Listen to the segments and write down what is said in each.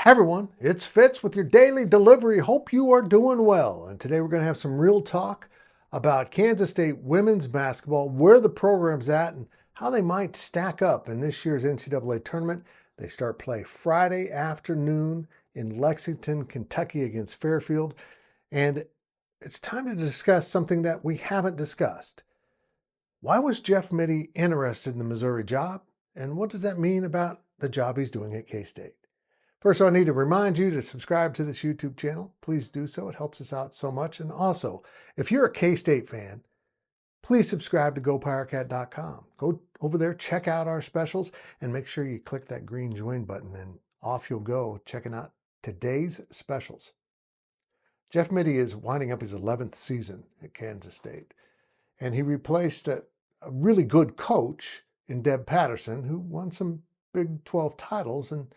Hey everyone, it's Fitz with your daily delivery. Hope you are doing well. And today we're going to have some real talk about Kansas State women's basketball, where the program's at, and how they might stack up in this year's NCAA tournament. They start play Friday afternoon in Lexington, Kentucky against Fairfield. And it's time to discuss something that we haven't discussed. Why was Jeff Mittie interested in the Missouri job? And what does that mean about the job he's doing at K-State? First, I need to remind you to subscribe to this YouTube channel. Please do so. It helps us out so much. And also, if you're a K-State fan, please subscribe to GoPowercat.com. Go over there, check out our specials, and make sure you click that green join button, and off you'll go checking out today's specials. Jeff Mittie is winding up his 11th season at Kansas State, and he replaced a really good coach in Deb Patterson, who won some Big 12 titles and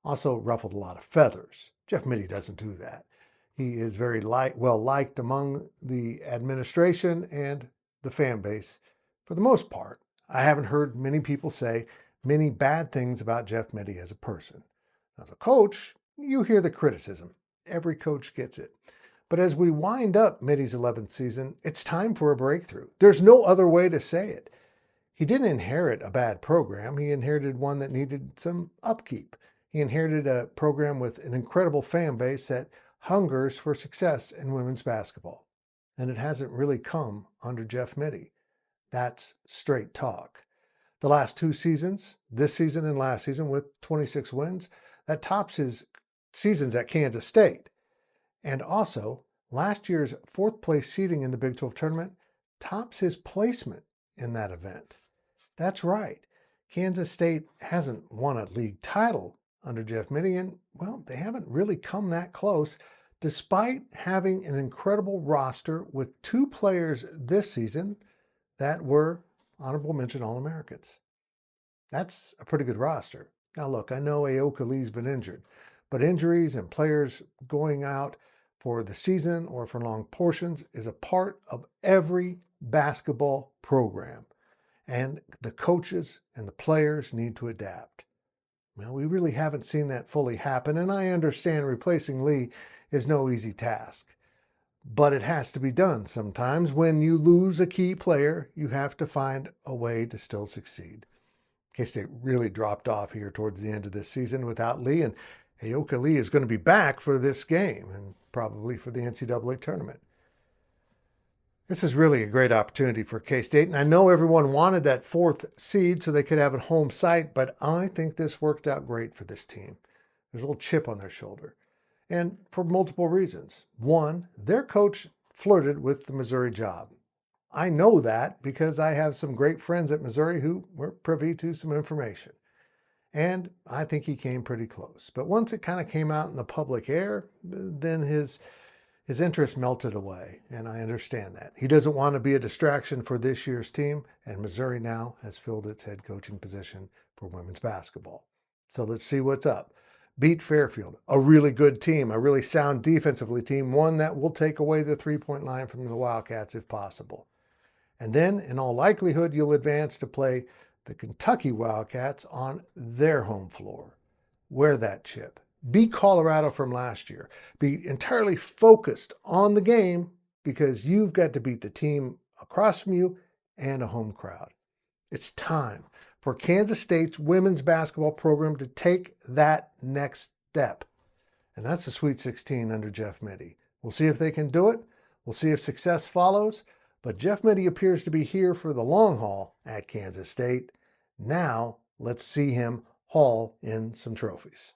also ruffled a lot of feathers. Jeff Mittie doesn't do that. He is very well liked among the administration and the fan base for the most part. I haven't heard many people say many bad things about Jeff Mittie as a person. As a coach, you hear the criticism. Every coach gets it. But as we wind up Mittie's 11th season, it's time for a breakthrough. There's no other way to say it. He didn't inherit a bad program. He inherited one that needed some upkeep. He inherited a program with an incredible fan base that hungers for success in women's basketball. And it hasn't really come under Jeff Mittie. That's straight talk. The last two seasons, this season and last season, with 26 wins, that tops his seasons at Kansas State. And also, last year's fourth place seeding in the Big 12 tournament tops his placement in that event. That's right. Kansas State hasn't won a league title under Jeff Mittie, and, well, they haven't really come that close, despite having an incredible roster with two players this season that were honorable mention All-Americans. That's a pretty good roster. Now, look, I know Ayoka has been injured, but injuries and players going out for the season or for long portions is a part of every basketball program, and the coaches and the players need to adapt. Well, we really haven't seen that fully happen, and I understand replacing Lee is no easy task. But it has to be done sometimes. When you lose a key player, you have to find a way to still succeed. K-State really dropped off here towards the end of this season without Lee, and Ayoka is going to be back for this game and probably for the NCAA tournament. This is really a great opportunity for K-State, and I know everyone wanted that fourth seed so they could have a home site, but I think this worked out great for this team. There's a little chip on their shoulder, and for multiple reasons. One, their coach flirted with the Missouri job. I know that because I have some great friends at Missouri who were privy to some information, and I think he came pretty close. But once it kind of came out in the public air, then his interest melted away, and I understand that. He doesn't want to be a distraction for this year's team, and Missouri now has filled its head coaching position for women's basketball. So let's see what's up. Beat Fairfield, a really good team, a really sound defensively team, one that will take away the three-point line from the Wildcats if possible. And then, in all likelihood, you'll advance to play the Kentucky Wildcats on their home floor. Wear that chip. Be Colorado from last year. Be entirely focused on the game because you've got to beat the team across from you and a home crowd. It's time for Kansas State's women's basketball program to take that next step. And that's the Sweet 16 under Jeff Mittie. We'll see if they can do it. We'll see if success follows. But Jeff Mittie appears to be here for the long haul at Kansas State. Now, let's see him haul in some trophies.